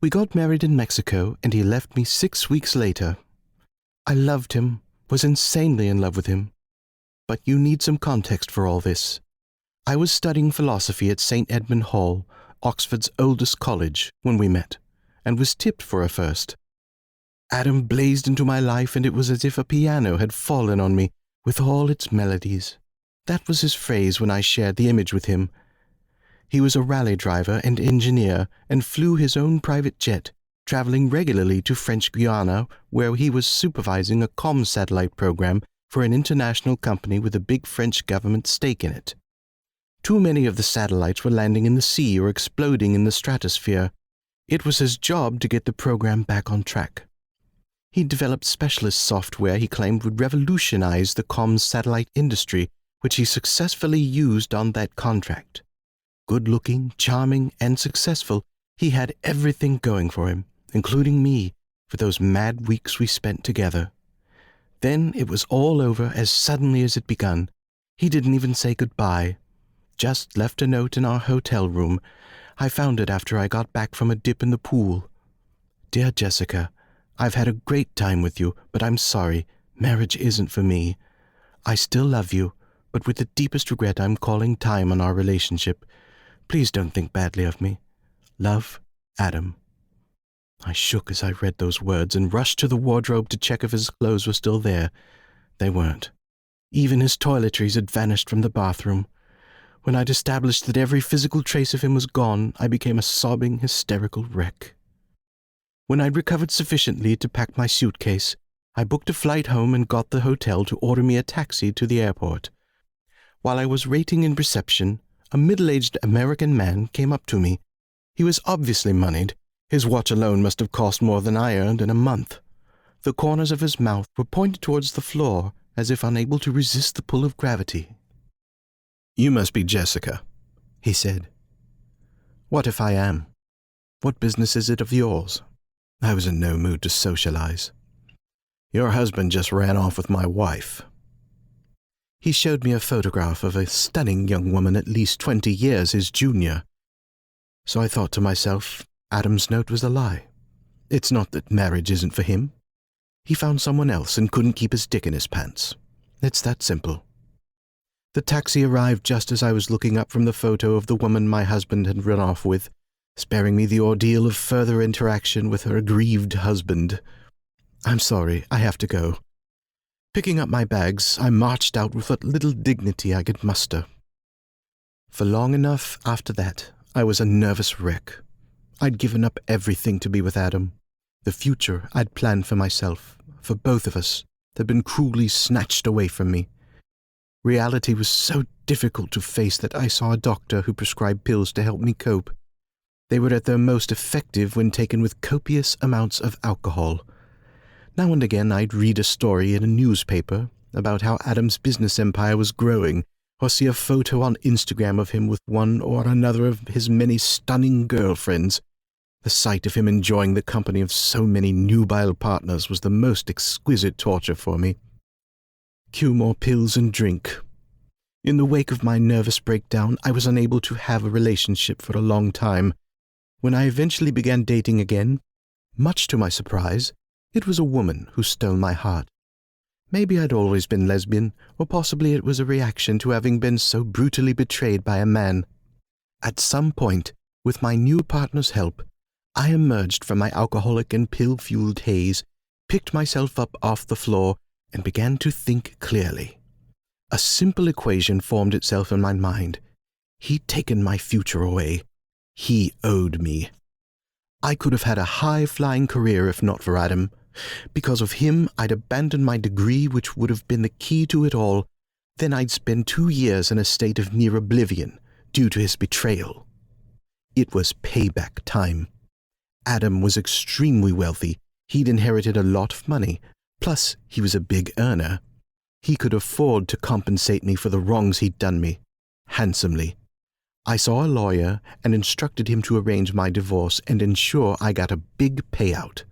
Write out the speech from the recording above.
We got married in Mexico, and he left me 6 weeks later. I loved him, was insanely in love with him. But you need some context for all this. I was studying philosophy at St. Edmund Hall, Oxford's oldest college, when we met, and was tipped for a first. Adam blazed into my life, and it was as if a piano had fallen on me with all its melodies. That was his phrase when I shared the image with him. He was a rally driver and engineer and flew his own private jet, traveling regularly to French Guiana, where he was supervising a comm satellite program for an international company with a big French government stake in it. Too many of the satellites were landing in the sea or exploding in the stratosphere. It was his job to get the program back on track. He developed specialist software he claimed would revolutionize the comms satellite industry, which he successfully used on that contract. Good-looking, charming, and successful, he had everything going for him, including me, for those mad weeks we spent together. Then it was all over as suddenly as it begun. He didn't even say goodbye. Just left a note in our hotel room. I found it after I got back from a dip in the pool. Dear Jessica, I've had a great time with you, but I'm sorry. Marriage isn't for me. I still love you, but with the deepest regret I'm calling time on our relationship. Please don't think badly of me. Love, Adam. I shook as I read those words and rushed to the wardrobe to check if his clothes were still there. They weren't. Even his toiletries had vanished from the bathroom. When I'd established that every physical trace of him was gone, I became a sobbing, hysterical wreck. When I'd recovered sufficiently to pack my suitcase, I booked a flight home and got the hotel to order me a taxi to the airport. While I was waiting in reception, a middle-aged American man came up to me. He was obviously moneyed. His watch alone must have cost more than I earned in a month. The corners of his mouth were pointed towards the floor, as if unable to resist the pull of gravity. "You must be Jessica," he said. "What if I am? What business is it of yours?" I was in no mood to socialize. "Your husband just ran off with my wife." He showed me a photograph of a stunning young woman at least 20 years his junior. So I thought to myself, Adam's note was a lie. It's not that marriage isn't for him. He found someone else and couldn't keep his dick in his pants. It's that simple. The taxi arrived just as I was looking up from the photo of the woman my husband had run off with, sparing me the ordeal of further interaction with her aggrieved husband. "I'm sorry, I have to go." Picking up my bags, I marched out with what little dignity I could muster. For long enough after that, I was a nervous wreck. I'd given up everything to be with Adam. The future I'd planned for myself, for both of us, had been cruelly snatched away from me. Reality was so difficult to face that I saw a doctor who prescribed pills to help me cope. They were at their most effective when taken with copious amounts of alcohol. Now and again I'd read a story in a newspaper about how Adam's business empire was growing, or see a photo on Instagram of him with one or another of his many stunning girlfriends. The sight of him enjoying the company of so many nubile partners was the most exquisite torture for me. Cue more pills and drink. In the wake of my nervous breakdown, I was unable to have a relationship for a long time. When I eventually began dating again, much to my surprise, it was a woman who stole my heart. Maybe I'd always been lesbian, or possibly it was a reaction to having been so brutally betrayed by a man. At some point, with my new partner's help, I emerged from my alcoholic and pill-fueled haze, picked myself up off the floor, and began to think clearly. A simple equation formed itself in my mind. He'd taken my future away. He owed me. I could have had a high-flying career if not for Adam. Because of him, I'd abandoned my degree, which would have been the key to it all. Then I'd spend 2 years in a state of near oblivion, due to his betrayal. It was payback time. Adam was extremely wealthy. He'd inherited a lot of money. Plus, he was a big earner. He could afford to compensate me for the wrongs he'd done me, handsomely. I saw a lawyer and instructed him to arrange my divorce and ensure I got a big payout.